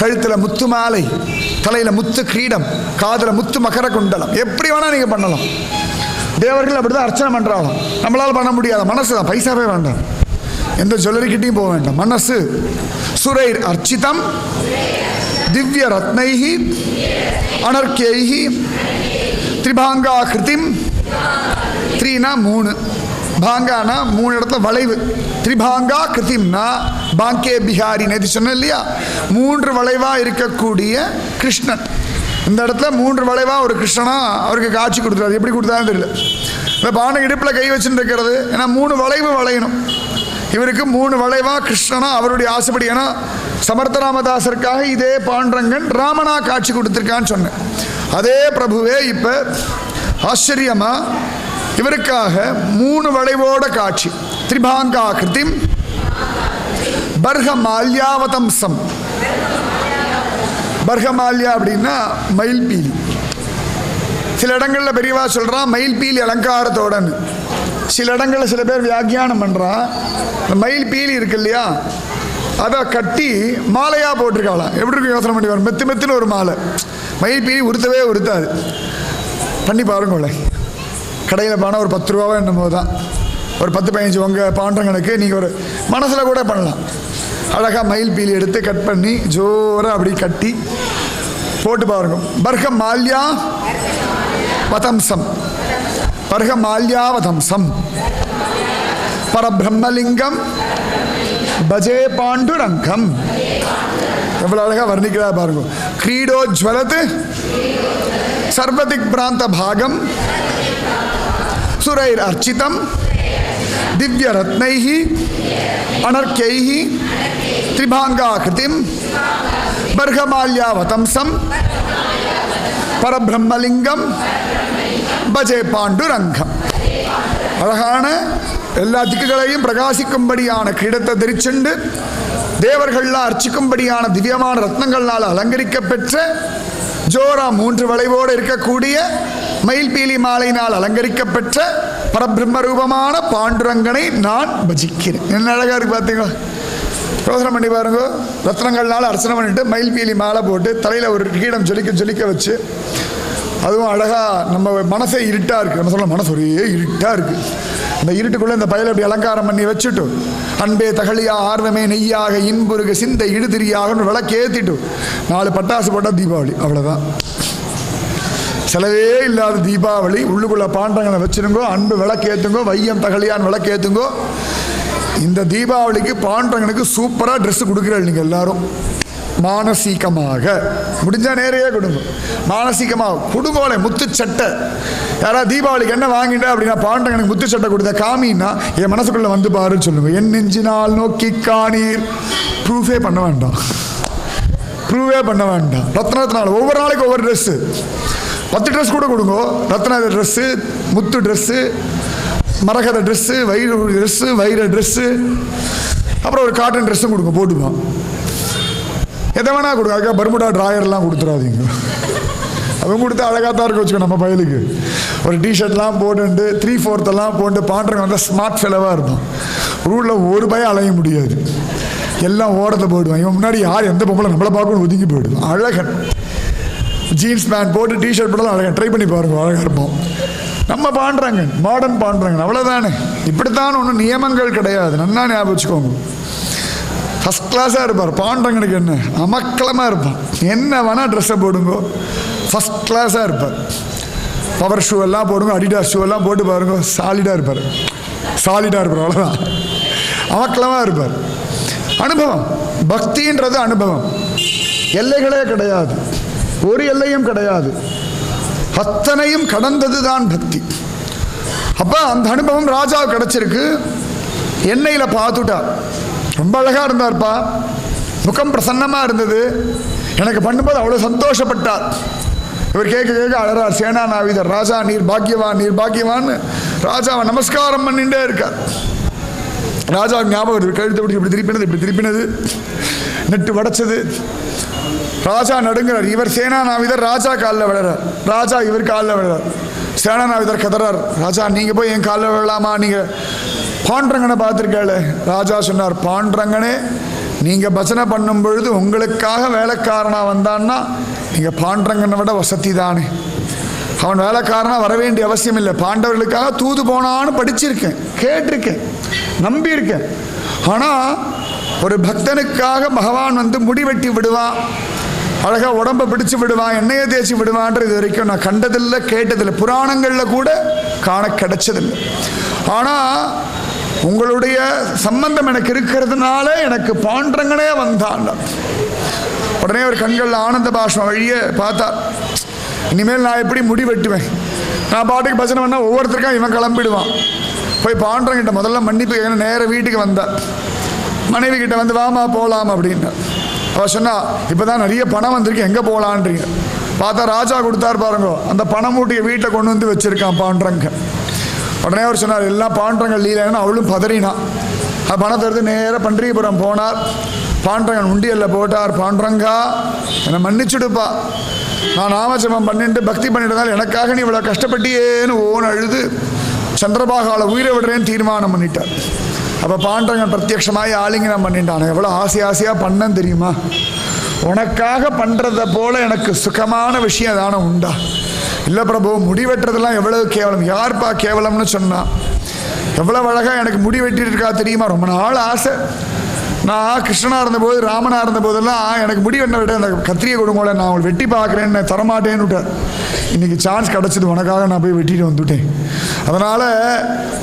கழுத்தில் முத்து மாலை, தலையில் முத்து கிரீடம், காதில் முத்து மகர குண்டலம். எப்படி வேணால் நீங்கள் பண்ணலாம். தேவர்கள் அப்படி தான் அர்ச்சனை பண்ணுறாலும் நம்மளால் பண்ண முடியாத மனசு தான். பைசாவே வேண்டாம், எந்த ஜுவல்லரிக்கிட்டையும் போக வேண்டாம். மனசு சுரைர் அர்ச்சிதம் திவ்ய ரத்னைஹி அனர்க்கியைஹி திரிபாங்கா கிருதிம். த்ரீனா 3, பாங்கானா 3 இடத்துல வளைவு. திரிபாங்கா கிருதிம்னா பாங்கே பிஹாரி. நேற்று சொன்னேன் இல்லையா, 3 வளைவாக இருக்கக்கூடிய கிருஷ்ணன். இந்த இடத்துல 3 வளைவாக ஒரு கிருஷ்ணனா அவருக்கு காட்சி கொடுத்துறாரு. எப்படி கொடுத்தாலும் தெரியல. இந்த பானை இடுப்பில் கை வச்சுட்டு இருக்கிறது, ஏன்னா 3 வளைவு வளையணும். இவருக்கு 3 வளைவாக கிருஷ்ணனா அவருடைய ஆசைப்படி. ஏன்னா சமர்த்தராமதாசருக்காக இதே பாண்டரங்கன் ராமனா காட்சி கொடுத்துருக்கான்னு சொன்னேன். அதே பிரபுவே இப்போ ஆச்சரியமா இவருக்காக 3 வளைவோட காட்சி. திரிபாங்கா கிருதிம் பர்ஹ மால்யாவதம்சம். பர்ஹமால்யா அப்படின்னா மயில்பீலி. சில இடங்களில் பெரியவா சொல்கிறான் மயில்பீலி அலங்காரத்தோடன்னு. சில இடங்களில் சில பேர் வியாக்கியானம் பண்ணுறான், இந்த மயில்பீலி இருக்கு இல்லையா, அதை கட்டி மாலையாக போட்டிருக்காளாம். எப்படி இருக்கு யோசனை பண்ணி வரும். மெத்து மெத்துன்னு ஒரு மாலை. மயில்பீலி உறுத்தவே உறுத்தாது. பண்ணி பாருங்களே. கடையில் போனால் ஒரு 10 ரூபாவோ என்னமோ தான். ஒரு 10-15 உங்கள் பாண்டங்களுக்கு நீங்கள் ஒரு மனசில் கூட பண்ணலாம். அழகாக மயில் பீலி எடுத்து கட் பண்ணி ஜோராக அப்படி கட்டி போட்டு பாருங்க. பர்ஹ மால்யா வதம்சம், பர்ஹ மால்யா வதம்சம் பரபிரம்மலிங்கம் பஜே பாண்டுரங்கம். எவ்வளோ அழகாக வர்ணிக்கிறா பாருங்க. கிரீடோஜ்வலத் சர்வதிக் பிராந்த பாகம் சுரைர் அர்ச்சிதம் திவ்ய ரத்னைஹி அனர்க்கியைஹி திரிபாங்கா கிருதிம் பர்ஹமால்யா வதம்சம் பரபிரம்மலிங்கம் பஜே பாண்டுரங்கம். அழகான எல்லா திக்குகளையும் பிரகாசிக்கும்படியான கிரீடத்தை தரிச்சுண்டு தேவர்கள்லாம் அர்ச்சிக்கும்படியான திவ்யமான ரத்னங்களால் அலங்கரிக்கப்பெற்ற ஜோரா 3 வளைவோடு இருக்கக்கூடிய மயில்பீலி மாலையினால் அலங்கரிக்கப்பெற்ற பரபிரம்ம ரூபமான பாண்டுரங்கனை நான் பஜிக்கிறேன். என்ன அழகா இருக்கு பார்த்தீங்களா? யோசனை பண்ணி பாருங்க. ரத்னங்கள்னால அர்ச்சனை பண்ணிட்டு மயில்பீலி மாலை போட்டு தலையில் ஒரு கிரீடம் ஜொலிக்க வச்சு, அதுவும் அழகாக நம்ம மனசே இருட்டாக இருக்குது. நம்ம சொல்ல மனசு ஒரே இருட்டாக இருக்குது. அந்த இருட்டுக்குள்ளே இந்த பயில அப்படி அலங்காரம் பண்ணி வச்சுட்டு அன்பே தகழியா ஆர்வமே நெய்யாக இன்புருக சிந்த இடுதிரியாக விளக்கேற்றிட்டு 4 பட்டாசு போட்டால் தீபாவளி. அவ்வளோதான். செலவே இல்லாத தீபாவளி. உள்ளுக்குள்ளே பாண்டங்களை வச்சுருங்கோ, அன்பு விளக்கேற்றுங்கோ, வையம் தகழியான் விளக்கேற்றுங்கோ. இந்த தீபாவளிக்கு பாண்டங்களுக்கு சூப்பராக ட்ரெஸ்ஸு கொடுக்குறீர்கள் நீங்கள் எல்லாரும். மானசீகமாக முடிஞ்சால் நேரையே கொடுங்க. மானசீகமாக கொடுங்கோலே. முத்துச்சட்டை யாராவது தீபாவளிக்கு என்ன வாங்கிட்டா அப்படின்னா பாண்டங்களுக்கு முத்துச்சட்டை கொடுத்த காமின்னா என் மனசுக்குள்ளே வந்து பாருன்னு சொல்லுங்க. என் நெஞ்சினால் நோக்கி காணீர். ப்ரூஃபே பண்ண வேண்டாம், ப்ரூவே பண்ண வேண்டாம். ரத்னத்தினால ஒவ்வொரு நாளைக்கு ஒவ்வொரு ட்ரெஸ்ஸு. 10 ட்ரெஸ் கூட கொடுங்கோ. ரத்ன ட்ரெஸ்ஸு, முத்து ட்ரெஸ்ஸு, மரகத ட்ரெஸ்ஸு, வைர ட்ரெஸ்ஸு, வைர ட்ரெஸ்ஸு, அப்புறம் ஒரு காட்டன் ட்ரெஸ்ஸும் கொடுங்க, போட்டுப்போம். எதை வேணா கொடுங்க. அதுக்காக பர்முடா ட்ராயர்லாம் கொடுத்துடாதீங்க. அவங்க கொடுத்து அழகாக தான் இருக்க வச்சுக்கோ. நம்ம பயலுக்கு ஒரு டிஷர்ட்லாம் போட்டு 3/4 போட்டு பாண்டவங்க வந்து ஸ்மார்ட் ஃபெலவாக இருப்பான். ரூட்டில் ஒரு பயம் அலைய முடியாது, எல்லாம் ஓரத்தை போயிடுவான். இவன் முன்னாடி யார் எந்த பொம்பளை நம்மளை பார்க்கணும் ஒதுங்கி போயிடுவான். அழகன் ஜீன்ஸ் பேண்ட் போட்டு டிஷர்ட் போட்டாலும் அழகன். ட்ரை பண்ணி பாருங்க, அழகாக இருப்போம். நம்ம பாண்டுறாங்க, மாடர்ன் பாண்டுறாங்க, அவ்வளோதானே. இப்படித்தான் ஒன்றும் நியமங்கள் கிடையாது. நன்னா ஞாபகம் வச்சுக்கோங்க. ஃபஸ்ட் கிளாஸாக இருப்பார் பாண்டவங்களுக்கு. என்ன அமக்கலமாக இருப்பான். என்ன வேணால் ட்ரெஸ்ஸை போடுங்கோ, ஃபஸ்ட் கிளாஸாக இருப்பார். பவர் ஷூ எல்லாம் போடுங்க, அடிடாஸ் ஷூ எல்லாம் போட்டு பாருங்க, சாலிடாக இருப்பார். சாலிடாக இருப்பார், அவ்வளோதான். அமக்கலமாக இருப்பார். அனுபவம். பக்தின்றது அனுபவம். எல்லைகளே கிடையாது, ஒரு எல்லையும் கிடையாது. அத்தனையும் கடந்தது தான் பக்தி. அப்போ அந்த அனுபவம் ராஜாவுக்கு கிடைச்சிருக்கு. எண்ணெயில் பார்த்துட்டார். ரொம்ப அழகாக இருந்தார்ப்பா, முகம் பிரசன்னமாக இருந்தது. எனக்கு பண்ணும்போது அவ்வளோ சந்தோஷப்பட்டார். இவர் கேட்க கேட்க அழறார். சேனாநாவிதர், ராஜா நீர் பாக்கியவான், நீர் பாக்கியவான் ராஜாவை நமஸ்காரம் பண்ணிட்டே இருக்கார். ராஜா ஞாபகம் இருக்கு. கழுத்தை பிடிச்சி இப்படி திருப்பினது, இப்படி திருப்பினது, நெட்டு வடைச்சது. ராஜா நடுங்கிறார். இவர் சேனாநாவிதர் ராஜா காலில் விழுறார். ராஜா இவர் காலில் விழுறார். சேனாநாவிதர் கதறார். ராஜா நீங்கள் போய் என் காலில் விழலாமா? நீங்கள் பாண்டரங்கனை பார்த்துருக்காள். ராஜா சொன்னார், பாண்டரங்கனே நீங்கள் பஜனை பண்ணும் பொழுது உங்களுக்காக வேலைக்காரனாக வந்தான்னா நீங்கள் பாண்டரங்கனை விட வசதி தானே. அவன் வேலைக்காரனாக வர வேண்டிய அவசியம் இல்லை. பாண்டவர்களுக்காக தூது போனான்னு படிச்சிருக்கேன், கேட்டிருக்கேன், நம்பியிருக்கேன். ஆனால் ஒரு பக்தனுக்காக பகவான் வந்து முடிவெட்டி விடுவான், அழகாக உடம்பை பிடிச்சு விடுவான், எண்ணெயை தேய்ச்சி விடுவான்றது இது வரைக்கும் நான் கண்டதில்லை, கேட்டதில்லை, புராணங்களில் கூட காண கிடைச்சதில்லை. ஆனால் உங்களுடைய சம்பந்தம் எனக்கு இருக்கிறதுனால எனக்கு பாண்டரங்கனே வந்தான். உடனே ஒரு கண்களில் ஆனந்த பாஷ்பம் வழியே பார்த்தா, இனிமேல் நான் எப்படி முடி வெட்டுவேன், நான் பாட்டுக்கு பஜனை பண்ணால் ஒவ்வொருத்தருக்கும் இவன் கிளம்பிடுவான். போய் பாண்டரங்கிட்ட முதல்ல மன்னிப்பு நேராக வீட்டுக்கு வந்தா, மனைவி கிட்ட வந்து வாமா போகலாம் அப்படின்னு. அவள் சொன்னா, இப்போ தான் நிறைய பணம் வந்திருக்கு, எங்கே போகலான்றீங்க. பார்த்தா ராஜா கொடுத்தாரு பாருங்க, அந்த பணம் மூட்டையை வீட்டில் கொண்டு வந்து வச்சிருக்கான் பாண்டரங்க. உடனே அவர் சொன்னார், எல்லாம் பாண்டரங்க லீலைன்னு. அவளும் பதறினான். அது பணத்தை எடுத்து நேராக பன்றியபுரம் போனார். பாண்டரங்கன் உண்டியல்ல போட்டார். பாண்டரங்கா என்னை மன்னிச்சுடுப்பா, நான் நாமஜபம் பண்ணிட்டு பக்தி பண்ணிட்டதால் எனக்காக நீ இவ்வளோ கஷ்டப்பட்டியேன்னு ஓன்னு அழுது சந்திரபாகாவில் உயிரை விடுறேன்னு தீர்மானம் பண்ணிட்டார். அப்போ பாண்டரங்கன் பிரத்யட்சமாகி ஆலிங்கனம் பண்ணிட்டான். எவ்வளோ ஆசையாக பண்ணன்னு தெரியுமா? உனக்காக பண்ணுறத போல எனக்கு சுகமான விஷயம் தானே உண்டா? இல்லை பிரபு, முடி வெட்டுறதுலாம் எவ்வளவு கேவலம். யார்ப்பா கேவலம்னு சொன்னான்? எவ்வளோ அழகாக எனக்கு முடி வெட்டிட்டு இருக்கா தெரியுமா? ரொம்ப நாள் ஆசை. நான் கிருஷ்ணனாக இருந்தபோது, ராமனாக இருந்தபோதெல்லாம் எனக்கு முடி வெட்ட விட அந்த கத்திரியை கொடுங்கோல, நான் அவங்களை வெட்டி பார்க்குறேன்னு தரமாட்டேன்னு விட்டார். இன்றைக்கி சான்ஸ் கிடச்சிது, உனக்காக நான் போய் வெட்டிட்டு வந்துட்டேன். அதனால்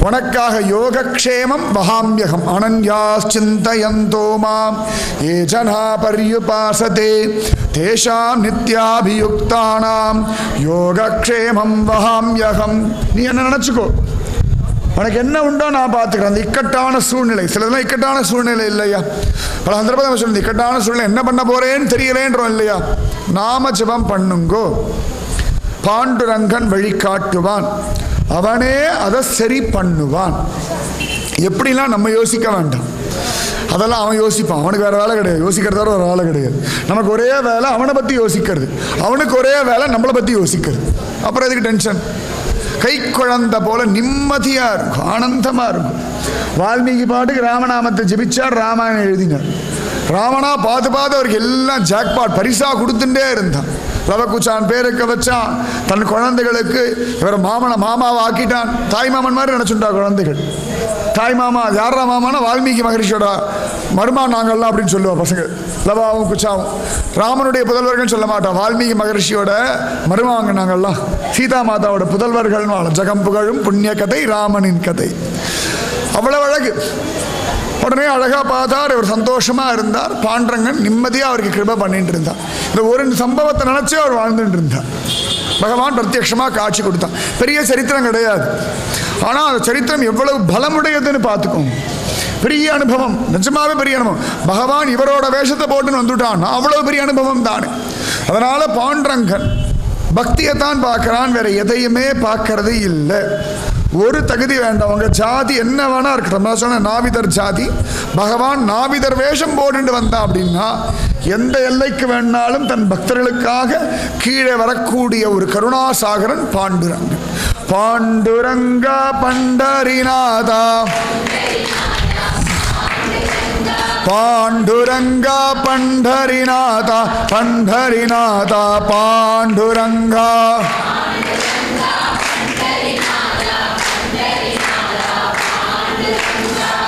உனக்காக யோகக்ஷேமம் வகாமியகம் அனன்யாச்சிந்தயந்தோ மாம் ஏ ஜனா பர்யுபாசதே தேஷாம் நித்யாபியுக்தானாம் யோகக்ஷேமம் வகாமியகம். நீ என்ன நினச்சிக்கோ, உனக்கு என்ன உண்டோ நான் பார்த்துக்கிறேன். அந்த இக்கட்டான சூழ்நிலை, சிலதெல்லாம் இக்கட்டான சூழ்நிலை இல்லையா? பல சந்தர்ப்பம் சொல்லி இக்கட்டான சூழ்நிலை என்ன பண்ண போறேன்னு தெரியலேன்றோம் இல்லையா? நாம ஜபம் பண்ணுங்கோ, பாண்டுரங்கன் வழிகாட்டுவான், அவனே அதை சரி பண்ணுவான். எப்படிலாம் நம்ம யோசிக்க வேண்டாம், அதெல்லாம் அவன் யோசிப்பான். அவனுக்கு வேற வேலை கிடையாது, யோசிக்கிறதோட ஒரு வேலை கிடையாது. நமக்கு ஒரே வேலை அவனை பற்றி யோசிக்கிறது, அவனுக்கு ஒரே வேலை நம்மளை பற்றி யோசிக்கிறது. அப்புறம் எதுக்கு டென்ஷன்? கை குழந்தை போல நிம்மதியா இருக்கும், ஆனந்தமா இருக்கும். வால்மீகி பாட்டுக்கு ராமநாமத்தை ஜெபிச்சார், ராமாயணம் எழுதினார். ராமனா பார்த்து பார்த்து அவருக்கு எல்லாம் ஜாக்பாட் பரிசா கொடுத்துட்டே இருந்தான். லவகுச்சான் பேருக்கு வச்சான், தன் குழந்தைகளுக்கு இவர் மாமாவை ஆக்கிட்டான். தாய் மாமன் மாதிரி நினைச்சுட்டா குழந்தைகள். தாய் மாமா யாரா மாமானா வால்மீகி மகரிஷியோட மருமா நாங்கள்லாம் அப்படின்னு சொல்லுவா பசங்க. லவாவும் குச்சாவும் ராமனுடைய புதல்வர்கள் சொல்ல மாட்டான், வால்மீகி மகரிஷியோட மருமாங்க நாங்கள்லாம். சீதா மாதாவோட புதல்வர்கள். ஜகம் புகழும் புண்ணிய கதை ராமனின் கதை. அவ்வளவு அழகு. உடனே அழகா பார்த்தார், அவர் சந்தோஷமா இருந்தார். பாண்டரங்கன் நிம்மதியா அவருக்கு கிருபை பண்ணிட்டு இருந்தார். இந்த ஒரு சம்பவத்தை நினைச்சே அவர் வாழ்ந்துட்டு இருந்தார். பகவான் பிரத்யட்சமா காட்சி கொடுத்தான். பெரிய சரித்திரம் கிடையாது, ஆனா அந்த சரித்திரம் எவ்வளவு பலமுடையதுன்னு பார்த்துக்கோங்க. பெரிய அனுபவம், நிஜமாவே பெரிய அனுபவம். பகவான் இவரோட வேஷத்தை போட்டுன்னு வந்துட்டான், அவ்வளவு பெரிய அனுபவம் தானே. அதனால பாண்டரங்கன் பக்தியை தான் பார்க்கறான், வேற எதையுமே பார்க்கறது இல்லை. ஒரு தகுதி வேண்டாம், உங்க ஜாதி என்ன வேணா இருக்கட்டும். நான் சொன்ன நாவிதர் ஜாதி, பகவான் நாவிதர் வேஷம் போட்டு வந்தா அப்படின்னா எந்த எல்லைக்கு வேணாலும் தன் பக்தர்களுக்காக கீழே வரக்கூடிய ஒரு கருணாசாகரன் பாண்டுரங்கன். பாண்டுரங்கா பண்டரிநாதா, பாண்டுரங்கா பண்டரிநாதா, பண்டரிநாதா பாண்டுரங்கா.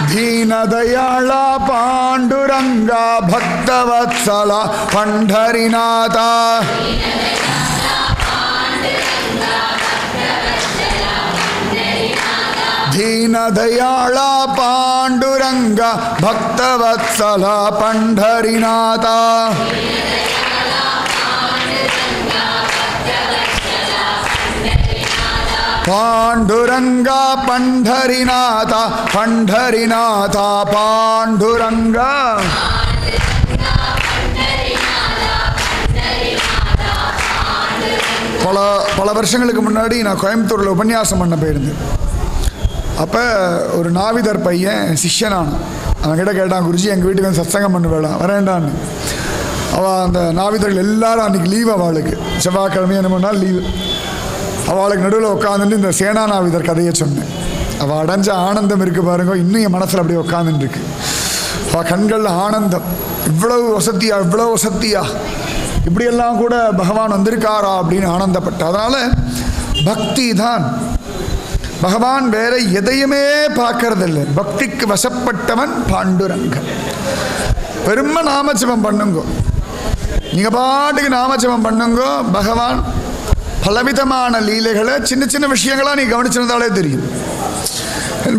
ದೀನದಯಾಳ ಪಾಂಡುರಂಗ ಭಕ್ತವತ್ಸಲ ಪಂಢರಿನಾಥ. ದೀನದಯಾಳ ಪಾಂಡುರಂಗ ಭಕ್ತವತ್ಸಲ ಪಂಢರಿನಾಥ. ಪಾಂಡುರಂಗ ಪಂಢರಿನಾಥ, ಪಂಢರಿನಾಥ ಪಾಂಡುರಂಗ. பல வருஷங்களுக்கு முன்னாடி நான் கோயம்புத்தூரில் உபன்யாசம் பண்ண போயிருந்தேன். அப்போ ஒரு நாவிதர் பையன் சிஷ்யனான அவன்கிட்ட கேட்டான், குருஜி எங்கள் வீட்டுக்கு வந்து சத்சங்கம் பண்ண வேண்டாம் வரேண்டான்னு. அவள் அந்த நாவிதர்கள் எல்லாரும் அன்றைக்கி லீவ், அவளுக்கு செவ்வாய்க்கிழமை என்ன பண்ணால் லீவு. அவளுக்கு நடுவில் உட்காந்துட்டு இந்த சேனாநாவிதர் கதையை சொன்னேன். அவள் அடைஞ்ச ஆனந்தம் இருக்குது பாருங்க, இன்னும் என் மனசில் அப்படியே உட்காந்துட்டுருக்கு. கண்கள் ஆனந்தம். இவ்வளவு வசதியா, இவ்வளவு வசதியா, இப்படியெல்லாம் கூட பகவான் வந்திருக்காரா அப்படின்னு ஆனந்தப்பட்ட. அதனால பக்தி தான். பகவான் வேற எதையுமே பார்க்கறதில்லை. பக்திக்கு வசப்பட்டவன் பாண்டுரங்கன். பெருமை நாமஜபம் பண்ணுங்க, நீங்க பாட்டுக்கு நாமஜபம் பண்ணுங்க. பகவான் பலவிதமான லீலைகளை சின்ன சின்ன விஷயங்களா நீ கவனிச்சிருந்தாலே தெரியும்.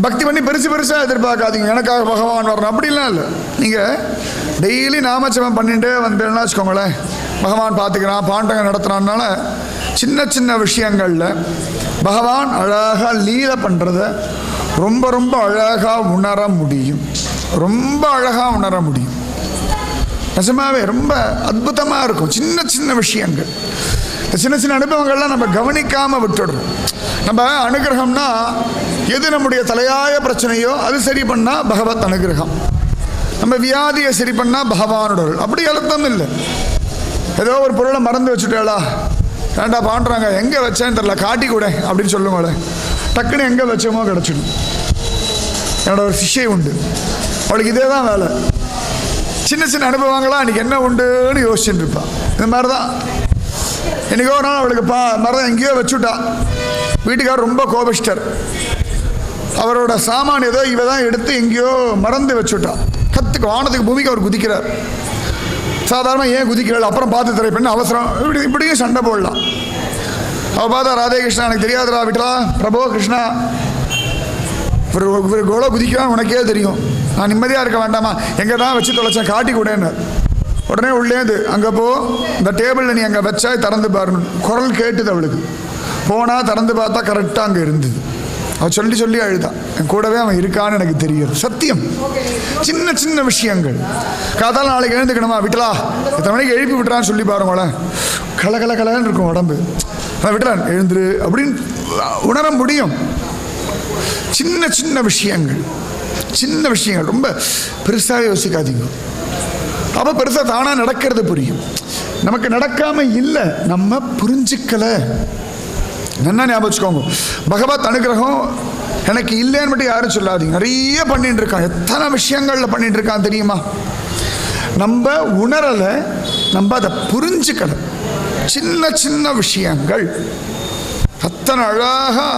பக்தி பண்ணி பெருசு பெருசா எதிர்பார்க்காதீங்க, எனக்காக பகவான் வரணும் அப்படிலாம் இல்லை. நீங்க டெய்லி நாமஜபம் பண்ணிட்டே வந்தேன்னா வச்சுக்கோங்களேன், பகவான் பார்த்துக்கிறான், பாண்டங்க நடத்துறான்னால சின்ன சின்ன விஷயங்கள்ல பகவான் அழகா லீலை பண்றத ரொம்ப ரொம்ப அழகா உணர முடியும். ரொம்ப அழகா உணர முடியும். நிஜமாவே ரொம்ப அற்புதமா இருக்கும். சின்ன சின்ன விஷயங்கள், சின்ன சின்ன அனுபவங்கள்லாம் நம்ம கவனிக்காம விட்டுடுறோம். நம்ம அனுகிரகம்னா எது நம்முடைய தலையாய பிரச்சனையோ அது சரி பண்ணா பகவத் அனுகிரகம். நம்ம வியாதியை சரி பண்ணா பகவானோட. அப்படி அழுத்தம் இல்லை. ஏதோ ஒரு பொருளை மறந்து வச்சுட்டேளா, ஏண்டா பாண்டுறாங்க, எங்கே வச்சேன்னு தெரியல, காட்டி கூட அப்படின்னு சொல்லுங்களே, டக்குன்னு எங்கே வச்சோமோ கிடச்சிடும். என்னோட ஒரு சிஷ்யை உண்டு, அவளுக்கு இதே தான் வேலை. சின்ன சின்ன அனுபவங்களா அன்றைக்கி என்ன உண்டுன்னு யோசிச்சுட்டு இருப்பாள். இந்த மாதிரி தான் என்றைக்கோ ஒரு நாள் அவளுக்கு மரம் எங்கேயோ வச்சுட்டா. வீட்டுக்காரர் ரொம்ப கோபிஷ்டர். அவரோட சாமான் ஏதோ இவ தான் எடுத்து எங்கேயோ மறந்து வச்சுட்டா. கத்துக்கு வானத்துக்கு பூமிக்கு அவர் குதிக்கிறார். சாதாரணமாக ஏன் குதிக்கிறாள், அப்புறம் பார்த்து தரை பண்ண அவசரம், இப்படியும் சண்டை போடலாம். அவள் பார்த்தா, ராதே கிருஷ்ணா எனக்கு தெரியாதுடா விட்டா, பிரபோ கிருஷ்ணா இவர் கோலோ குதிக்கிறான் உனக்கே தெரியும், நான் நிம்மதியாக இருக்க வேண்டாமா, எங்கே தான் வச்சு தொலைச்சேன், காட்டி கூடன்னு. உடனே உள்ளேந்து அங்கே போ, இந்த டேபிளில் நீ அங்கே வச்சா திறந்து பாருன்னு குரல் கேட்டுது அவளுக்கு. போனால் திறந்து பார்த்தா கரெக்டாக அங்கே இருந்தது. அவள் சொல்லி சொல்லி அழுதான், என் கூடவே அவன் இருக்கான்னு எனக்கு தெரியும். சத்தியம். சின்ன சின்ன விஷயங்கள். காத்தால நாளைக்கு எழுந்துக்கணுமா, விட்டலா எத்தனை மணிக்கு எழுப்பி விட்டுறான்னு சொல்லி பாருங்களேன், கலகலன்னு இருக்கும் உடம்பு. விட்டுறான் எழுந்துரு அப்படின்னு உணர முடியும். சின்ன சின்ன விஷயங்கள், சின்ன விஷயங்கள், ரொம்ப பெருசாக யோசிக்காதீங்க. அப்போ பெருசாக தானாக நடக்கிறது புரியும். நமக்கு நடக்காம இல்லை, நம்ம புரிஞ்சுக்கல. என்ன ஞாபகம் வச்சுக்கோங்க, பகவத் அனுகிரகம் எனக்கு இல்லைன்னு மட்டும் யாரும் சொல்லாதீங்க. நிறைய பண்ணிட்டு இருக்கான், எத்தனை விஷயங்கள்ல பண்ணிட்டு இருக்கான் தெரியுமா. நம்ம உணரலை, நம்ம அதை புரிஞ்சுக்கல. சின்ன சின்ன விஷயங்கள் அத்தனை அழகா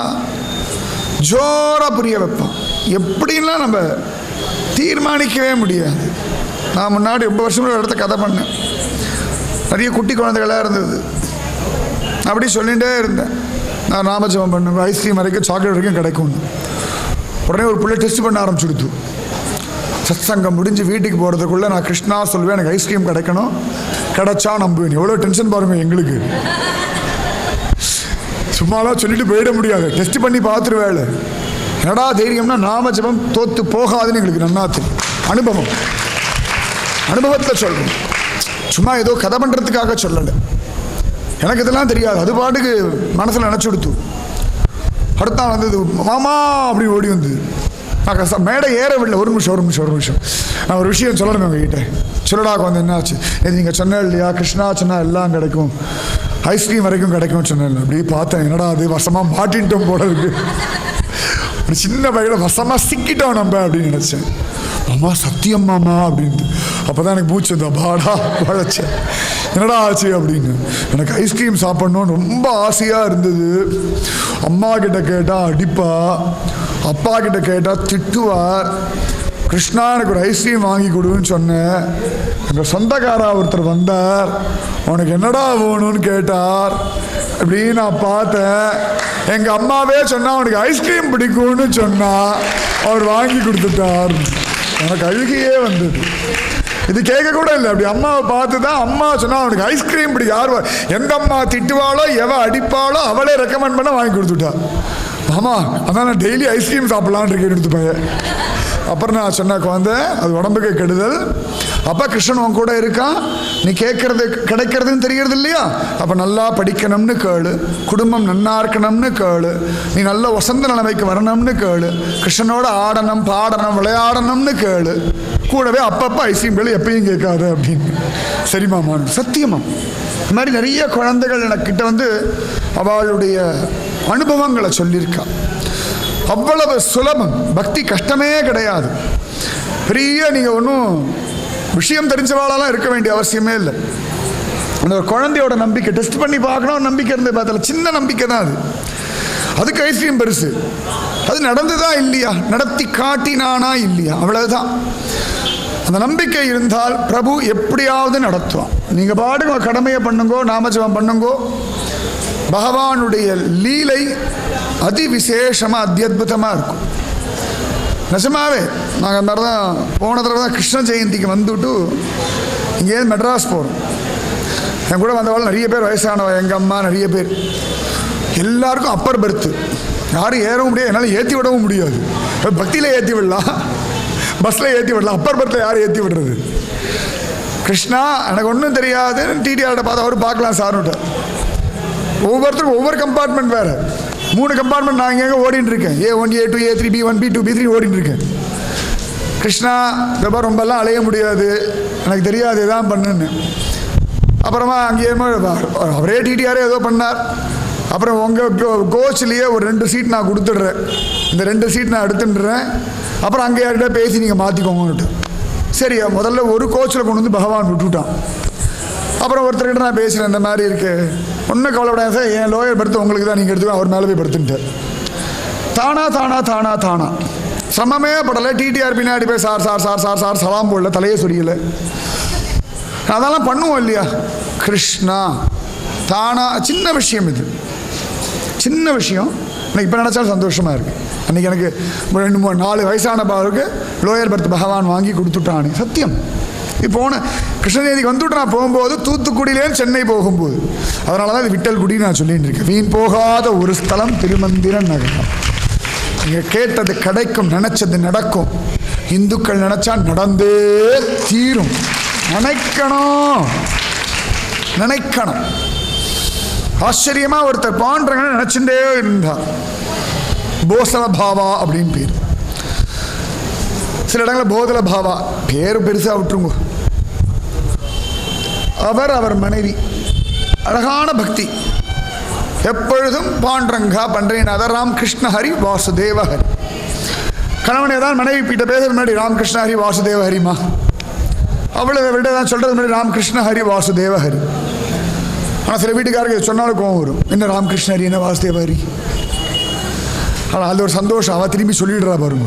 ஜோரா புரிய வைப்பான். எப்படின்லாம் நம்ம தீர்மானிக்கவே முடியாது. நான் முன்னாடி ரொம்ப வருஷம் ஒரு இடத்த கதை பண்ணேன். நிறைய குட்டி குழந்தைகளாக இருந்தது. அப்படி சொல்லிகிட்டே இருந்தேன், நான் நாமஜபம் பண்ணுவேன், ஐஸ்கிரீம் வரைக்கும் சாக்லேட் வரைக்கும் கிடைக்கும். உடனே ஒரு பிள்ளை டெஸ்ட் பண்ண ஆரம்பிச்சுடுத்து. சத்சங்கம் முடிஞ்சு வீட்டுக்கு போகிறதுக்குள்ளே நான் கிருஷ்ணா சொல்லுவேன், எனக்கு ஐஸ்கிரீம் கிடைக்கணும், கிடைச்சா நம்புவேன். எவ்வளோ டென்ஷன் பாருங்க எங்களுக்கு. சும்மாலாம் சொல்லிட்டு போயிட முடியாது, டெஸ்ட் பண்ணி பார்த்துருவேல. என்னடா தைரியம்னா நாமஜபம் தோற்று போகாதுன்னு எங்களுக்கு நன்னா தெரியும். அனுபவம், அனுபவத்தில் சொல்கிறேன், சும்மா ஏதோ கதை பண்ணுறதுக்காக சொல்லலை. எனக்கு இதெல்லாம் தெரியாது, அது பாட்டுக்கு மனசில் நினச்சி கொடுத்து. அடுத்த நாள் வந்தது, மாமா அப்படி ஓடி வந்து. நான் மேடை ஏறவில்லை. ஒரு நிமிஷம் நான் ஒரு விஷயம் சொல்லணும் உங்ககிட்ட. சொல்லடாக்கு வந்து என்னாச்சு, இது நீங்கள் சொன்ன இல்லையா, கிருஷ்ணா சொன்னால் எல்லாம் கிடைக்கும், ஐஸ்கிரீம் வரைக்கும் கிடைக்கும்னு சொன்னேன். அப்படி பார்த்தேன், என்னடா அது வசமாக மாட்டின்ட்டோம் போல இருக்கு. ஒரு சின்ன பையில வசமாக சிக்கிட்டோம் நம்ம அப்படின்னு நினச்சேன். மாமா சத்தியம் மாமா அப்படின்ட்டு. அப்போ தான் எனக்கு மூச்சு வந்தா, பாடா பழச்சேன், என்னடா ஆச்சு அப்படின்னு. எனக்கு ஐஸ்கிரீம் சாப்பிட்ணுன்னு ரொம்ப ஆசையாக இருந்தது. அம்மா கிட்ட கேட்டால் அடிப்பா, அப்பா கிட்ட கேட்டால் திட்டுவார். கிருஷ்ணா எனக்கு ஒரு ஐஸ்கிரீம் வாங்கி கொடுன்னு சொன்னேன். எங்கள் சொந்தக்காரா ஒருத்தர் வந்தார், உனக்கு என்னடா வேணும்னு கேட்டார். அப்படின்னு நான் பார்த்தேன், எங்கள் அம்மாவே சொன்னா உனக்கு ஐஸ்கிரீம் பிடிக்கும்னு சொன்னா, அவர் வாங்கி கொடுத்துட்டார். எனக்கு அழுகையே வந்தது. இது கேட்க கூட இல்லை, அப்படி அம்மாவை பார்த்து தான் அம்மா சொன்னா அவனுக்கு ஐஸ்கிரீம் பிடிக்கும். யார் எந்த அம்மா திட்டுவாளோ எவ அடிப்பாளோ அவளே ரெக்கமெண்ட் பண்ண வாங்கி கொடுத்துட்டா. ஆமா, அதான் நான் டெய்லி ஐஸ்கிரீம் சாப்பிடலான்னு இருக்கேன் எடுத்து பையன். அப்புறம் நான் சொன்ன குழந்தை, அது உடம்புக்கு கெடுதல். அப்போ கிருஷ்ணன் உன் கூட இருக்கான், நீ கேட்கறது கிடைக்கிறதுன்னு தெரியறது இல்லையா. அப்போ நல்லா படிக்கணும்னு கேளு, குடும்பம் நன்னா இருக்கணும்னு கேளு, நீ நல்ல வசந்த நிலைமைக்கு வரணும்னு கேளு, கிருஷ்ணனோட ஆடணும் பாடணும் விளையாடணும்னு கேளு, கூடவே அப்பப்போ ஐஸ்கிரீம் கேளு, எப்பயும் கேட்காது அப்படின்னு. சரிமாமா, சத்தியமா. இந்த மாதிரி நிறைய குழந்தைகள் எனக்கிட்ட வந்து அவளுடைய அனுபவங்களை சொல்லியிருக்கா. அவ்வளவு சுலபம், பக்தி கஷ்டமே கிடையாது. பெரிய நீங்கள் ஒன்றும் விஷயம் தெரிஞ்சவாளெல்லாம் இருக்க வேண்டிய அவசியமே இல்லை. அந்த ஒரு குழந்தையோட நம்பிக்கை டெஸ்ட் பண்ணி பார்க்கணும் நம்பிக்கை இருந்து பார்த்தல சின்ன நம்பிக்கை தான் அது. அதுக்கு ஐஸ்கிரீம் பெருசு. அது நடந்துதா இல்லையா, நடத்தி காட்டினானா இல்லையா, அவ்வளவுதான். அந்த நம்பிக்கை இருந்தால் பிரபு எப்படியாவது நடத்துவான். நீங்கள் பாட்டுக்கு கடமையை பண்ணுங்கோ, நாமஜபம் பண்ணுங்கோ. பகவானுடைய லீலை அதி விசேஷமாக அத்தியுதமாக இருக்கும். நிஜமாவே நாங்கள் அந்த மாதிரி தான் போன தடவை தான் கிருஷ்ண ஜெயந்திக்கு வந்துவிட்டு இங்கேருந்து மெட்ராஸ் போகிறோம். என் கூட வந்தவாள் நிறைய பேர் வயசானவ, எங்கள் அம்மா நிறைய பேர். எல்லாருக்கும் அப்பர் பர்த்து, யாரும் ஏறவும் முடியாது, என்னால் ஏற்றி விடவும் முடியாது. பக்தியில் ஏற்றி விடலாம், பஸ்ஸில் ஏற்றி விடலாம், அப்பர் பர்த்தில் யாரும் ஏற்றி விடுறது? கிருஷ்ணா எனக்கு ஒன்றும் தெரியாது, டிடிஆர்கிட்ட பார்த்து அவர் பார்க்கலாம் சார்னுட்ட. ஒவ்வொருத்தருக்கும் ஒவ்வொரு கம்பார்ட்மெண்ட் வேறு. 3 கம்பார்ட்மெண்ட் நான் இங்கே ஓடிட்டு இருக்கேன். A1 A2 A3 B1 B2 B3 ஓடிட்டு இருக்கேன். கிருஷ்ணா இதப்பா ரொம்பலாம் அலைய முடியாது, எனக்கு தெரியாது இதான் பண்ணுன்னு. அப்புறமா அங்கேயே அவரே டிடிஆரே ஏதோ பண்ணார். அப்புறம் உங்கள் கோச்லேயே ஒரு 2 சீட் நான் கொடுத்துட்றேன், இந்த 2 சீட் நான் எடுத்துட்டுறேன், அப்புறம் அங்கே யார்கிட்ட பேசி நீங்கள் மாற்றிக்கோங்கன்னுட்டு. சரியா, முதல்ல ஒரு கோச்சில் கொண்டு வந்து பகவான் விட்டுவிட்டான். அப்புறம் ஒருத்தர்கிட்ட நான் பேசுகிறேன், இந்த மாதிரி இருக்குது, ஒன்றும் கவலைப்படாத சார், என் லோயர் படுத்து உங்களுக்கு தான், நீங்கள் எடுத்துக்கோ, அவர் மேலே போய் படுத்துட்டார். தானா தானா தானா தானா சிரமமே படலை. டிடிஆர் பின்னாடி போய் sir sir sir sir sir சலாம் போடல, தலையே சொரியலை. அதெல்லாம் பண்ணுவோம் இல்லையா? கிருஷ்ணா தானா. சின்ன விஷயம் இது, சின்ன விஷயம். எனக்கு இப்போ நினச்சாலும் சந்தோஷமாக இருக்குது. அன்றைக்கி எனக்கு 2 3 4 வயசான பாருக்கு லோயர் பர்த் பகவான் வாங்கி கொடுத்துட்டானே, சத்தியம். இப்போ போன கிருஷ்ண ஜெயந்திக்கு வந்துவிட்டு நான் போகும்போது தூத்துக்குடியிலேருந்து சென்னை போகும்போது, அதனால தான் இது விட்டல்குடி நான் சொல்லிட்டு இருக்கேன். வீண் போகாத ஒரு ஸ்தலம் திருமந்திர நகரம். நீங்கள் கேட்டது கிடைக்கும், நினச்சது நடக்கும். இந்துக்கள் நினச்சா நடந்தே தீரும். நினைக்கணும் நினைக்கணும். ஆச்சரியமாக ஒருத்தர் பாண்டரங்கன்னு நினச்சிட்டே இருந்தார். போசல பாவா அப்படின்னு பேர். சில இடங்களில் போதல பாவா பேர் பெருசாக விட்டுருங்க. அவர் மனைவி அழகான பக்தி, எப்பொழுதும் பாண்டரங்கா பண்றேன் ராம் கிருஷ்ண ஹரி வாசுதேவ ஹரி. கணவனே தான் மனைவி கிட்ட பேசுறது முன்னாடி ராம் கிருஷ்ண ஹரி வாசுதேவ ஹரிமா, அவ்வளவு விட தான் சொல்றது முன்னாடி ராம் கிருஷ்ண ஹரி வாசுதேவ ஹரி. ஆனால் சில வீட்டுக்காரருக்கு சொன்னாலும் கோவம் வரும், என்ன ராம் கிருஷ்ண ஹரி என்ன வாசுதேவ ஹரி. ஆனால் அது ஒரு சந்தோஷம், அவள் திரும்பி சொல்லிடுறா பாருங்க.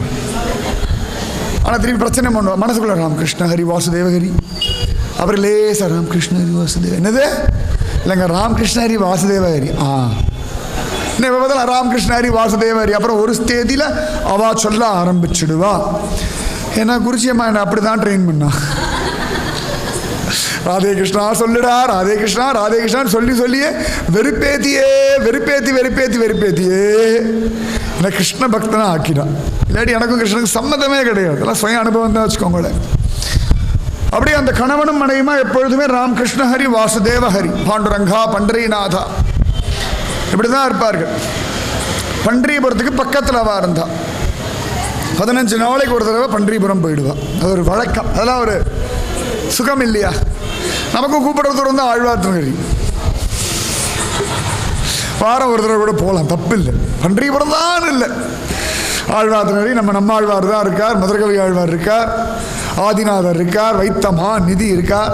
ஆனால் திரும்பி பிரச்சனை பண்ணுவா மனசுக்குள்ள, ராம் கிருஷ்ண ஹரி வாசுதேவ ஹரி. அப்புறம் லேசா ராம் கிருஷ்ண ஹரி வாசுதேவ, என்னது இல்லைங்க ராம் கிருஷ்ண ஹரி வாசுதேவ ஹரி. இன்னும் பதில் ராம் கிருஷ்ண ஹரி வாசுதேவ ஹரி. அப்புறம் ஒரு ஸ்டேஜில் அவா சொல்ல ஆரம்பிச்சுடுவா. ஏன்னா குருஜியம்மா என்ன அப்படி தான் ட்ரெயின் பண்ணா. ராதே கிருஷ்ணா சொல்லுடா, ராதே கிருஷ்ணா ராதே கிருஷ்ணான்னு சொல்லி சொல்லியே வெறுப்பேத்தியே வெறுப்பேத்தி வெறுப்பேத்தி வெறுப்பேத்தியே என்ன கிருஷ்ண பக்தனா ஆக்கிடான். இல்லாட்டி எனக்கும் கிருஷ்ணனுக்கு சம்மதமே கிடையாது, எல்லாம் சுய அனுபவம் தான் வச்சுக்கோங்களேன். அப்படியே அந்த கணவனும் மனைவியுமா எப்பொழுதுமே ராம் கிருஷ்ண ஹரி வாசுதேவ ஹரி, பாண்டுரங்கா பண்டரிநாதா இப்படிதான் இருப்பார்கள். பண்டரிபுரத்துக்கு பக்கத்தில் அவ இருந்தா. 15 நாளைக்கு ஒரு தடவை பண்டரிபுரம் போயிடுவா. அது ஒரு வழக்கம், அதெல்லாம் ஒரு சுகம் இல்லையா? நமக்கும் கூப்பிடுறது இருந்தால் ஆழ்வார் திருநகரி வாரம் ஒரு தடவை கூட போகலாம், தப்பு இல்லை. பண்டரிபுரம் தான் இல்லை, ஆழ்வார் திருநகரி நம்ம ஆழ்வார் தான் இருக்கார், மதுரகவி ஆழ்வார் இருக்கார், ஆதிநாதர் இருக்கார், வைத்தமா நிதி இருக்கார்,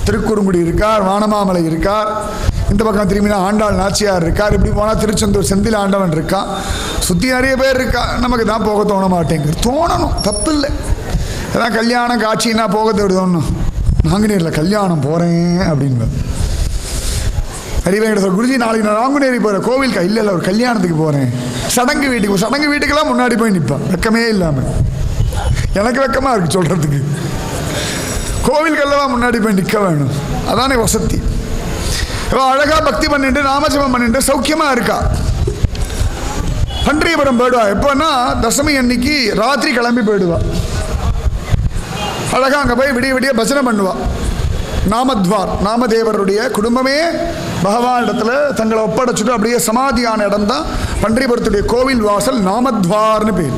திருக்குறுங்குடி இருக்கார், வானமாமலை இருக்கார், இந்த பக்கம் திரும்பினா ஆண்டாள் நாச்சியார் இருக்கார், இப்படி போனால் திருச்செந்தூர் செந்தில் ஆண்டவன் இருக்கான், சுற்றி நிறைய பேர் இருக்கா. நமக்கு தான் போக தோண மாட்டேங்குது. தோணணும், தப்பு இல்லை. ஏதாவது கல்யாணம் காட்சின்னா போக தேடுதோணும். நாங்குநேரில் கல்யாணம் போகிறேன் அப்படின்னு அறிவேங்கிட்ட சொல்ல, குருஜி நாளைக்கு நான் நாங்குநேரி போகிறேன் கோவிலுக்கா? இல்லை ஒரு கல்யாணத்துக்கு போகிறேன். சடங்கு வீட்டுக்கெல்லாம் முன்னாடி போய் நிற்பான், வெக்கமே இல்லாமல். எனக்கு வெக்கமாக இருக்குது சொல்கிறதுக்கு. கோவில்கள்லாம் முன்னாடி போய் நிற்க வேணும், அதானே வசதி. அழகாக பக்தி பண்ணிட்டு நாமஜபம் பண்ணிட்டு சௌக்கியமாக இருக்கா. பண்டரிபுரம் போயிடுவா. எப்போன்னா தசமி அன்னைக்கு ராத்திரி கிளம்பி போயிடுவா. அழகாக அங்கே போய் விடிய விடிய பஜனை பண்ணுவா. நாமத்வார், நாமதேவருடைய குடும்பமே பகவான் இடத்துல தங்களை ஒப்படைச்சிட்டு அப்படியே சமாதியான இடம் தான் பண்டரிபுரத்துடைய கோவில் வாசல், நாமத்வார்னு பேர்.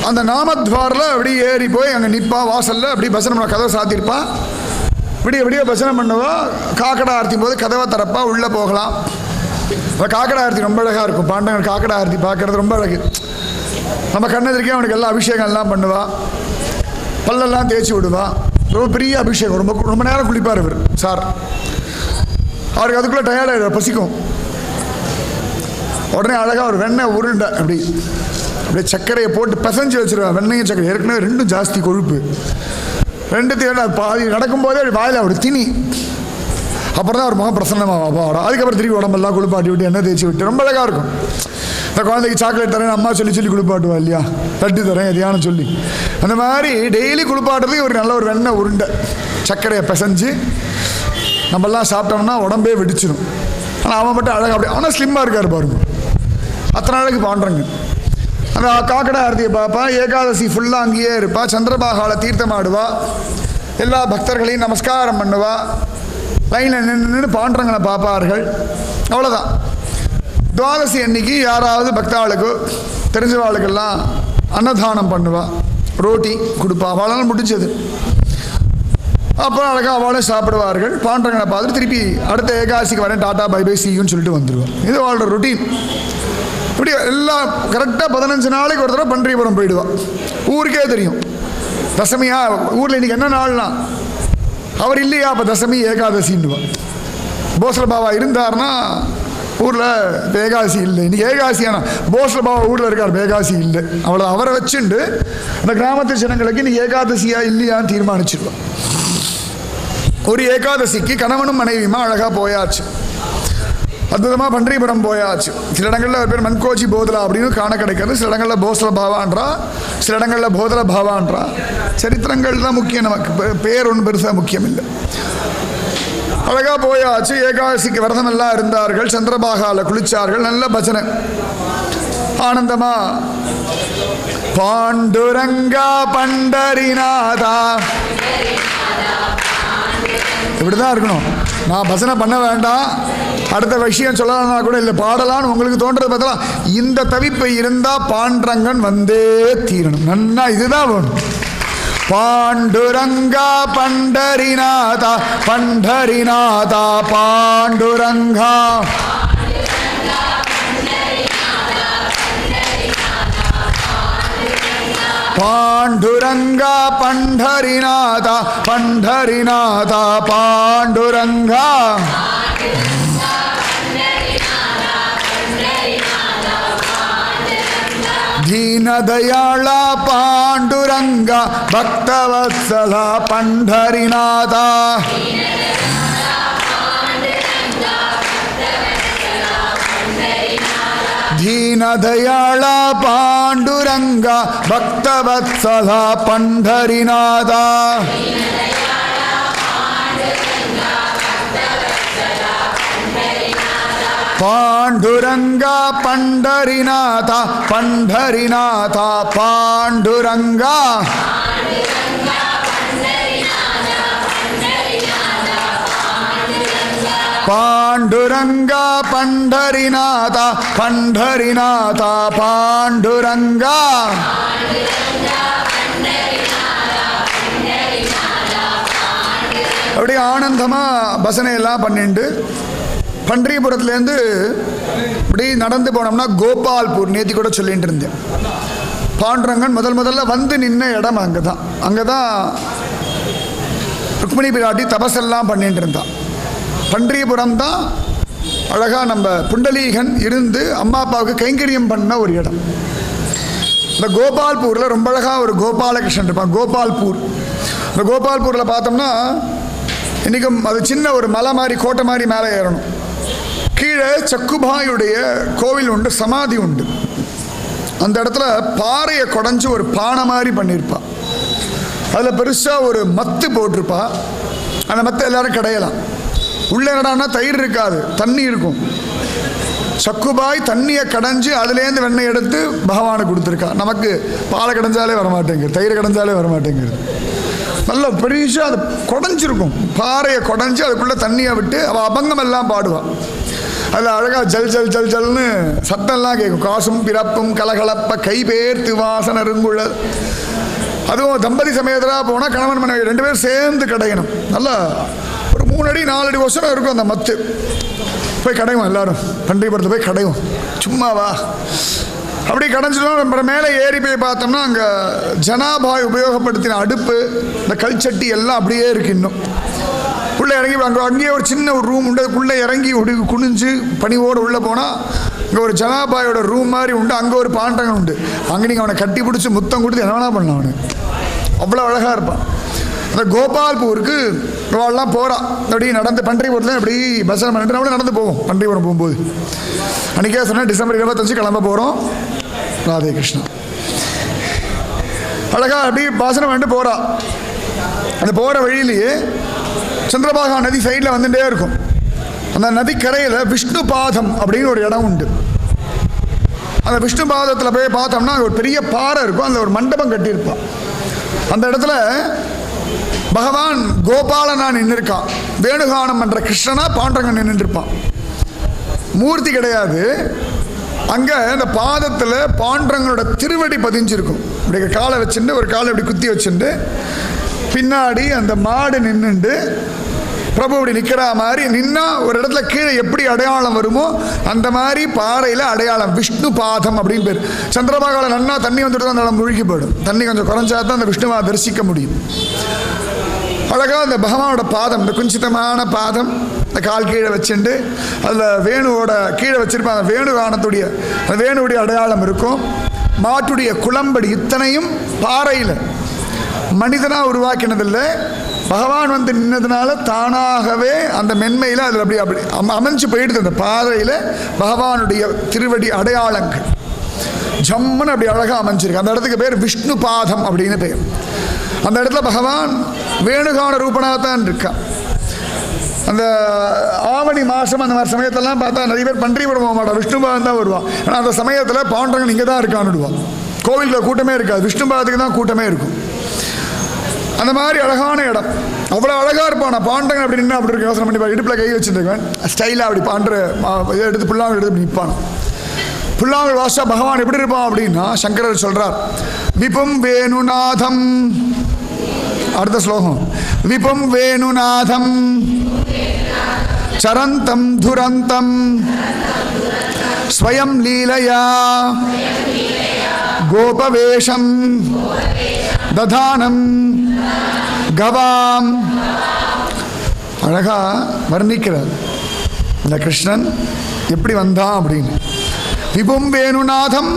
அந்த நாமத்வாரில் அப்படி ஏறி போய் அங்கே நிற்பா வாசலில், அப்படி பஜனை பண்ண, கதவை சாத்திருப்பா. விடிய விடிய பஜனை பண்ணுவா. காக்கடா ஆர்த்தி போது கதவை திறப்பா, உள்ளே போகலாம். காக்கடா ஆர்த்தி ரொம்ப அழகாக இருக்கும். பாண்டவன் காக்கடா ஆர்த்தி பார்க்கறது ரொம்ப அழகு. நம்ம கண்ணெதிரிக்கே அவனுக்கு எல்லாம் அபிஷேகம் எல்லாம் பண்ணுவா, பல்லெல்லாம் தேய்ச்சி விடுவா. ரொம்ப பெரிய அபிஷேகம், ரொம்ப ரொம்ப நேரம் குளிப்பார் இவர் சார். அவருக்கு அதுக்குள்ளே டயர்டாகிடும், பசிக்கும். உடனே அழகாக ஒரு வெண்ணெய் உருண்டை அப்படியே சர்க்கரையை போட்டு பிசைஞ்சு வச்சுருவேன். வெண்ணையும் சர்க்கரை ஏற்கனவே ரெண்டும் ஜாஸ்தி கொழுப்பு, ரெண்டுத்தையும் அது பாதி நடக்கும்போதே அப்படி வாயில் அப்படி திணி. அப்புறம் தான் ஒரு முகம் பிரசன்னமாக வரும். அதுக்கப்புறம் திருப்பி உடம்பெல்லாம் குளிப்பாட்டி விட்டு எண்ணெய் தேய்ச்சி விட்டு ரொம்ப அழகாக இருக்கும். இந்த குழந்தைக்கு சாக்லேட் தரேன் அம்மா சொல்லி குளிப்பாட்டுவா இல்லையா, லட்டு தரேன் எதையானு சொல்லி. அந்த மாதிரி டெய்லி குளிப்பாட்டுறதுக்கு ஒரு நல்ல ஒரு வெண்ணெய் உருண்டை சர்க்கரையை பிசைஞ்சு நம்மெல்லாம் சாப்பிட்டோம்னா உடம்பே வெடிச்சிடும். ஆனால் அவன் மட்டும் அழகாக அப்படி, அவனா ஸ்லிம்மாக இருக்கார் பாருங்க, அத்தனை அழகு பாண்டுறங்க. அந்த காக்கடை ஆரத்தியை பார்ப்பா, ஏகாதசி ஃபுல்லாக அங்கேயே இருப்பா, சந்திரபாகால தீர்த்தம் ஆடுவா, எல்லா பக்தர்களையும் நமஸ்காரம் பண்ணுவா, லைனில் நின்று பாண்டுறங்களை பார்ப்பார்கள். அவ்வளோதான். துவாதசி அன்னைக்கு யாராவது பக்தாளுக்கு தெரிஞ்சவாளுக்கெல்லாம் அன்னதானம் பண்ணுவா, ரோட்டி கொடுப்பா, அவளால் முடிஞ்சது. அப்புறம் அழகாக அவளும் சாப்பிடுவார்கள். பாண்டங்களை பார்த்துட்டு திருப்பி அடுத்த ஏகாதசிக்கு வரேன், டாட்டா பை பை சீயுன்னு சொல்லிட்டு வந்துடுவான். இது அவளோட ரொட்டீன். இப்படி எல்லாம் கரெக்டாக 15 நாளைக்கு ஒரு தடவை பன்றிபுரம் போயிடுவான். ஊருக்கே தெரியும் தசமியா ஊரில் இன்றைக்கி என்ன நாள்னா அவர் இல்லையா, அப்போ தசமி ஏகாதசின்னுவான். போஸ்ல பாபா இருந்தார்னா ஊரில் ஏகாதசி இல்லை, இன்றைக்கி ஏகாதசியானா போஸ்ல பாபா ஊரில் இருக்கார், ஏகாதசி இல்லை. அவ்வளோ அவரை வச்சுண்டு அந்த கிராமத்து ஜனங்களுக்கு இன்றைக்கி ஏகாதசியா இல்லையான்னு தீர்மானிச்சிடுவான். ஒரு ஏகாதசிக்கு கணவனும் மனைவியுமா அழகாக போயாச்சு, அற்புதமாக பன்றிபுரம் போயாச்சு. சில இடங்களில் ஒரு பேர் மன்கோஜி போதலா அப்படின்னு காண கிடைக்கிறது, சில இடங்களில் போஸ்ல பாவான்றா, சில இடங்களில் போதல பாவான்றா. சரித்திரங்கள் தான் முக்கியம், நமக்கு பேர் ஒன்றும் பெருசாக முக்கியம் இல்லை. அழகாக போயாச்சு. ஏகாதசிக்கு விரதம் எல்லாம் இருந்தார்கள், சந்திரபாகால குளிச்சார்கள், நல்ல பஜனை ஆனந்தமா. பாண்டுரங்கா பண்டரிநாதா, இப்படிதான் இருக்கணும். நான் பஜனை பண்ண வேண்டாம், அடுத்த விஷயம் சொல்லலாம்னா கூட இல்லை, பாடலான்னு உங்களுக்கு தோன்றது பார்த்தா இந்த தவிப்பை இருந்தால் பாண்டரங்கன் வந்தே தீரணும். நன்னா இதுதான் வேணும். பாண்டுரங்கா பண்டரிநாதா பண்டரிநாதா பாண்டுரங்கா பாண்டுரங்கா பண்டரிநாதா பண்டரிநாதா பாண்டுரங்கா दीनदयाळा पांडुरंगा भक्तवत्सला पंढरीनाथा दीनदयाळा पांडुरंगा भक्तवत्सला पंढरीनाथा पांडुरंगा पंढरीनाथा पंढरीनाथा पांडुरंगा पांडुरंगा पंढरीनाथा पंढरीनाथा पांडुरंगा அப்படி ஆனந்தமா பசனை எல்லாம் பண்ணிட்டு பன்றிபுரத்துலேருந்து இப்படி நடந்து போனோம்னா கோபால்பூர், நேத்தி கூட சொல்லிட்டு இருந்தேன். பாண்டுரங்கன் முதல்ல வந்து நின்ன இடம் அங்கே தான் ருக்மிணி பிராட்டி தபசெல்லாம் பண்ணிட்டு இருந்தான். பன்றிபுரம் தான் அழகாக நம்ம புண்டலீகன் இருந்து அம்மா அப்பாவுக்கு கைங்கரியம் பண்ண ஒரு இடம். இந்த கோபால்பூரில் ரொம்ப அழகாக ஒரு கோபாலகிருஷ்ணன் இருப்பான். கோபால்பூர், இந்த கோபால்பூரில் பார்த்தோம்னா இன்றைக்கும் அது சின்ன ஒரு மலை மாதிரி கோட்டை மாதிரி மேலே ஏறணும். கீழே சக்குபாயுடைய கோவில் உண்டு, சமாதி உண்டு. அந்த இடத்துல பாறையை குடஞ்சி ஒரு பானை மாதிரி பண்ணியிருப்பாள். அதில் பெருசாக ஒரு மத்து போட்டிருப்பா. அந்த மத்தை எல்லாரும் கிடையலாம். உள்ளே என்னடான்னா தயிர் இருக்காது, தண்ணி இருக்கும். சக்குபாய் தண்ணியை கடைஞ்சி அதுலேருந்து வெண்ணெய் எடுத்து பகவானுக்கு கொடுத்துருக்கா. நமக்கு பாலை கடைஞ்சாலே வரமாட்டேங்குது, தயிர் கடைஞ்சாலே வரமாட்டேங்குது. நல்ல பெருசாக அது குடஞ்சிருக்கும், பாறையை குடஞ்சி அதுக்குள்ளே தண்ணியை விட்டு அவள் அபங்கம் எல்லாம் பாடுவாள். அதில் அழகாக ஜல் ஜல் ஜல் ஜல்னு சத்தம்லாம் கேட்கும். காசும் பிறப்பும் கலகலப்ப கைபேர்த்து வாசனருங்குள்ள. அதுவும் தம்பதி சமேதராக போனால் கணவன் மனைவி 2 பேரும் சேர்ந்து கடையணும். நல்லா ஒரு 3 அடி 4 அடி வருஷம் இருக்கும் அந்த மத்து. போய் கடையும் எல்லாரும் பன்றிபுரத்தை போய் கடையும். சும்மாவா அப்படி கடைஞ்சிடும். நம்ம மேலே ஏறி போய் பார்த்தோம்னா அங்கே ஜனாபாய் உபயோகப்படுத்தின அடுப்பு, இந்த கல்ச்சட்டி எல்லாம் அப்படியே இருக்கு. இன்னும் உள்ளே இறங்கி அங்கேயே ஒரு சின்ன ஒரு ரூம் உண்டு. அதுக்குள்ளே இறங்கி குனிஞ்சு பனிவோடு உள்ளே போனால் இங்கே ஒரு ஜனாபாயோட ரூம் மாதிரி உண்டு. அங்கே ஒரு பாண்டகன் உண்டு. அங்கே நீங்கள் அவனை கட்டி பிடிச்சி முத்தம் கொடுத்து என்ன வேணா பண்ணலாம். அவனு அவ்வளோ அழகாக இருப்பான். அந்த கோபால்பூருக்கு இவாள்லாம் போகிறான். அப்படி நடந்து பன்றிபுரத்தில் அப்படி பஸ்ஸில் பண்ணிட்டு நம்மளே நடந்து போவோம். பன்றிபுரம் போகும்போது அன்றைக்கே சொன்னேன் டிசம்பர் 25 கிளம்ப போகிறோம். ராதே கிருஷ்ணா. அழகாக அப்படி பாசனம் பண்ணிட்டு போகிறா. அந்த போகிற வழியிலேயே சந்திரபாகா நதி சைடில் வந்துட்டே இருக்கும். அந்த நதிக்கரையில் விஷ்ணு பாதம் அப்படின்னு ஒரு இடம் உண்டு. அந்த விஷ்ணு பாதத்தில் போய் பார்த்தோம்னா அங்கே ஒரு பெரிய பாறை இருக்கும். அதில் ஒரு மண்டபம் கட்டியிருப்பான். அந்த இடத்துல பகவான் கோபாலனா நின்று இருக்கான். வேணுகானம் என்ற கிருஷ்ணனா பாண்டரங்கன் நின்று இருப்பான். மூர்த்தி கிடையாது. அங்கே அந்த பாதத்தில் பாண்டரங்கனோட திருவடி பதிஞ்சிருக்கும். இப்படி காலை வச்சுட்டு ஒரு காலை இப்படி குத்தி வச்சுட்டு பின்னாடி அந்த மாடு நின்றுண்டு பிரபு இப்படி நிற்கிற மாதிரி நின்னா ஒரு இடத்துல கீழே எப்படி அடையாளம் வருமோ அந்த மாதிரி பாறையில் அடையாளம். விஷ்ணு பாதம் அப்படின்னு பேர். சந்திரபாகாவில் நன்னா தண்ணி வந்துட்டு தான் அந்த இடம் முழுகி போயிடும். தண்ணி கொஞ்சம் குறைஞ்சா தான் அந்த விஷ்ணுவை தரிசிக்க முடியும். அழகாக அந்த பகவானோட பாதம், இந்த குஞ்சிதமான பாதம், இந்த கால் கீழே வச்சுட்டு அதில் வேணுவோட கீழே வச்சிருப்பான். அந்த வேணுகானத்துடைய அந்த வேணுடைய அடையாளம் இருக்கும். மாட்டுடைய குளம்படி இத்தனையும் பாறையில் மனிதனாக உருவாக்கினதில்லை. பகவான் வந்து நின்னதுனால தானாகவே அந்த மென்மையில் அதில் அப்படி அப்படி அமைஞ்சு போயிடுது. அந்த பாறையில் பகவானுடைய திருவடி அடையாளங்கள் ஜம்முன்னு அப்படி அழகாக அமைஞ்சிருக்கு. அந்த இடத்துக்கு பேர் விஷ்ணு பாதம் அப்படின்னு பேர். அந்த இடத்துல பகவான் வேணுகான ரூபனாக தான் இருக்கான். அந்த ஆவணி மாதம் அந்த மாதிரி சமயத்தெல்லாம் பார்த்தா நிறைய பேர் பன்றிபுரம் போக மாட்டான். விஷ்ணுபாதம் தான் வருவான். ஆனால் அந்த சமயத்தில் பாண்டரங்கன் இங்கே தான் இருக்கான்னுடுவான். கோவிலில் கூட்டமே இருக்காது, விஷ்ணுபாதத்துக்கு தான் கூட்டமே இருக்கும். அந்த மாதிரி அழகான இடம், அவ்வளோ அழகாக இருப்பான். நான் பாண்டரங்கன் அப்படி நின்று அப்படி இருக்கு யோசனை பண்ணி இடுப்பில் கை வச்சுருக்கேன். ஸ்டைலாக அப்படி பாண்டர இதை எடுத்து புல்லாங்க எடுத்து நிற்பான். புல்லாங்க வாசா பகவான் எப்படி இருப்பான் அப்படின்னா சங்கரர் சொல்கிறார், விபும் வேணுநாதம். அடுத்த ஸ்லோகம், விபும் வேணுநாதம் சரந்தம் துரந்தம் ஸ்வயம் லீலயா கோபவேஷம் ததானம் கவாம். அழகா வர்ணிக்கிறார் இந்த கிருஷ்ணன் எப்படி வந்தான் அப்படின்னு. விபும் வேணுநாதம்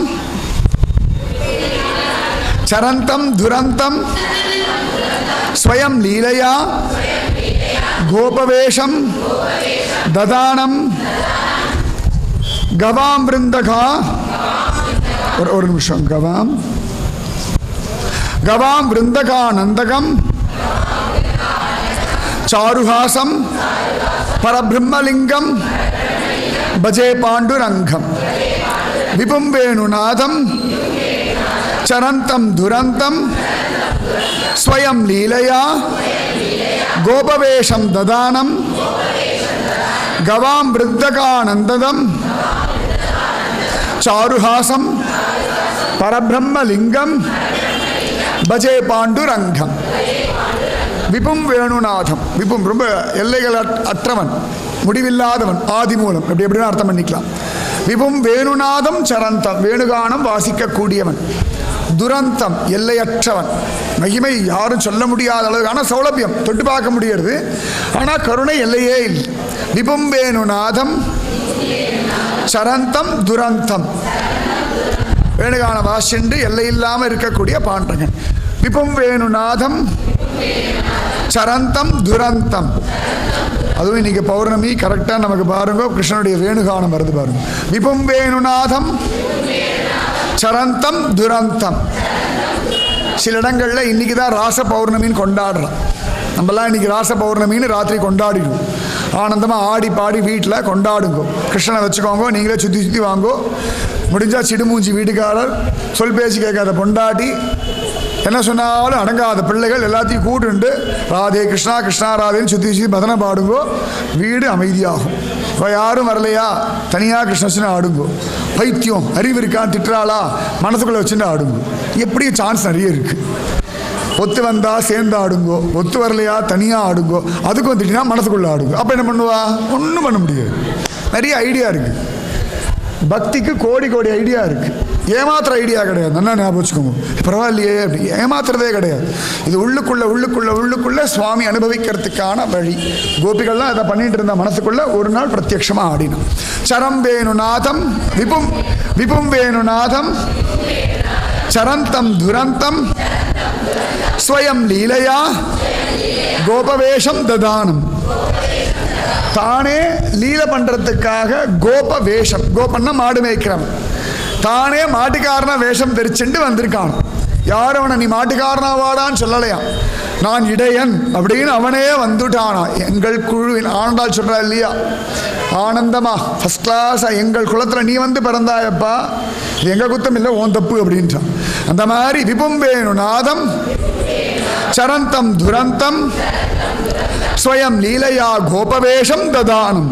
சரந்தம் துரந்தம் ஸ்வயம் லீலயா கோபவேஷம் ததானம் கவாம் பிருந்தகா. ஒரு நிமிஷம். கவாம் பிருந்தகா நந்தகம் சாருஹாசம் பரபிரம்மலிங்கம் பஜே பாண்டுரங்கம். விபும் வேணுநாதம் சரந்தம் துரந்தம் ஸ்வயம் லீலயா கோபவேஷம் ததானம் கவாம் பிருந்தகானந்ததம் சாருஹாசம் பரபிரம்மலிங்கம் பஜே பாண்டுரங்கம். விபும் வேணுநாதம். விபும் ரொம்ப எல்லைகள் அற்றவன், முடிவில்லாதவன், ஆதி மூலம், எப்படி எப்படின்னு அர்த்தம் பண்ணிக்கலாம். விபும் வேணுநாதம் சரந்தம், வேணுகானம் வாசிக்கக்கூடியவன். துரந்தம், எல்லையற்றவன், மகிமை யாரும் சொல்ல முடியாத அளவுக்கு. ஆனால் சௌலபியம் தொட்டு பார்க்க முடியாது. ஆனால் கருணை எல்லையே இல்லை. விபும் வேணுநாதம் சரந்தம் துரந்தம், வேணுகான வாசிண்டு எல்லை இல்லாமல் இருக்கக்கூடிய பாண்டரங்கன். விபும் வேணுநாதம் சரந்தம் துரந்தம். அதுவும் இன்னைக்கு பௌர்ணமி கரெக்டாக நமக்கு பாருங்க, கிருஷ்ணனுடைய வேணுகானம் வருது பாருங்க. விபும் வேணுநாதம் சரந்தம் துரந்தம். சில இடங்களில் இன்னைக்கு தான் ராச பௌர்ணமின்னு கொண்டாடுறோம். நம்மலாம் இன்னைக்கு ராச பௌர்ணமின்னு ராத்திரி கொண்டாடிடுவோம். ஆனந்தமாக ஆடி பாடி வீட்டில் கொண்டாடுங்கோ. கிருஷ்ணனை வச்சுக்கோங்க, நீங்களே சுற்றி சுற்றி வாங்கோ. முடிஞ்சால் சிடுமூஞ்சி வீட்டுக்காரர், சொல் பேச்சு கேட்காத பொண்டாட்டி, என்ன சொன்னாலும் அடங்காத பிள்ளைகள் எல்லாத்தையும் கூட்டுண்டு ராதே கிருஷ்ணா கிருஷ்ணா ராதேன்னு சுற்றி சுற்றி பதனை பாடுங்கோ. வீடு அமைதியாகும். இப்போ யாரும் வரலையா, தனியாக கிருஷ்ணன்னு ஆடுங்கோ. பைத்தியம் அறிவு இருக்கான்னு திட்டுறாளா, மனசுக்குள்ளே வச்சுட்டு ஆடுங்கோ. எப்படியும் சான்ஸ் நிறைய இருக்குது. ஒத்து வந்தா சேர்ந்து ஆடுங்கோ, ஒத்து வரலையா தனியாக ஆடுங்கோ. அதுக்கு வந்துட்டீங்கன்னா மனசுக்குள்ளே ஆடுங்கோ. அப்போ என்ன பண்ணுவா, ஒன்றும் பண்ண முடியாது. நிறைய ஐடியா இருக்குது. பக்திக்கு கோடி கோடி ஐடியா இருக்குது. ஏமாத்துற ஐடியா கிடையாது. நல்லா ஞாபகம் வச்சுக்கோங்க. பரவாயில்லையே அப்படி ஏமாத்துறதே கிடையாது. இது உள்ளுக்குள்ள சுவாமி அனுபவிக்கிறதுக்கான வழி. கோபிகள்லாம் இதை பண்ணிட்டு இருந்த மனசுக்குள்ள ஒரு நாள் பிரத்யட்சமாக ஆடினான். சரம் வேணுநாதம் விபும் வேணுநாதம் சரந்தம் துரந்தம் ஸ்வயம் லீலையா கோபவேஷம் ததானம். தானே லீல பண்றதுக்காக கோப வேஷம், கோபன்னா மாடு மேய்க்கிறவன், தானே மாட்டுக்காரனா வேஷம் தெரிச்சுண்டு வந்திருக்கான். யாரும் அவனை நீ மாட்டுக்காரனா வாடான்னு சொல்லலையா, நான் இடையன் அப்படின்னு அவனே வந்துட்டானா. எங்கள் குழுவின் ஆண்டாள் சொல்றா இல்லையா, ஆனந்தமா ஃபர்ஸ்ட் கிளாஸா எங்கள் குலத்துல நீ வந்து பிறந்தாயப்பா, இது எங்க குத்தம் இல்லை ஓன் தப்பு அப்படின்றான். அந்த மாதிரி விபும் வேணுநாதம் சரந்தம் துரந்தம் ஸ்வயம் லீலையா கோபவேஷம் ததானம்.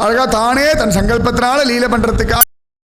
அழகா தானே தன் சங்கல்பத்தினால லீல பண்றதுக்காக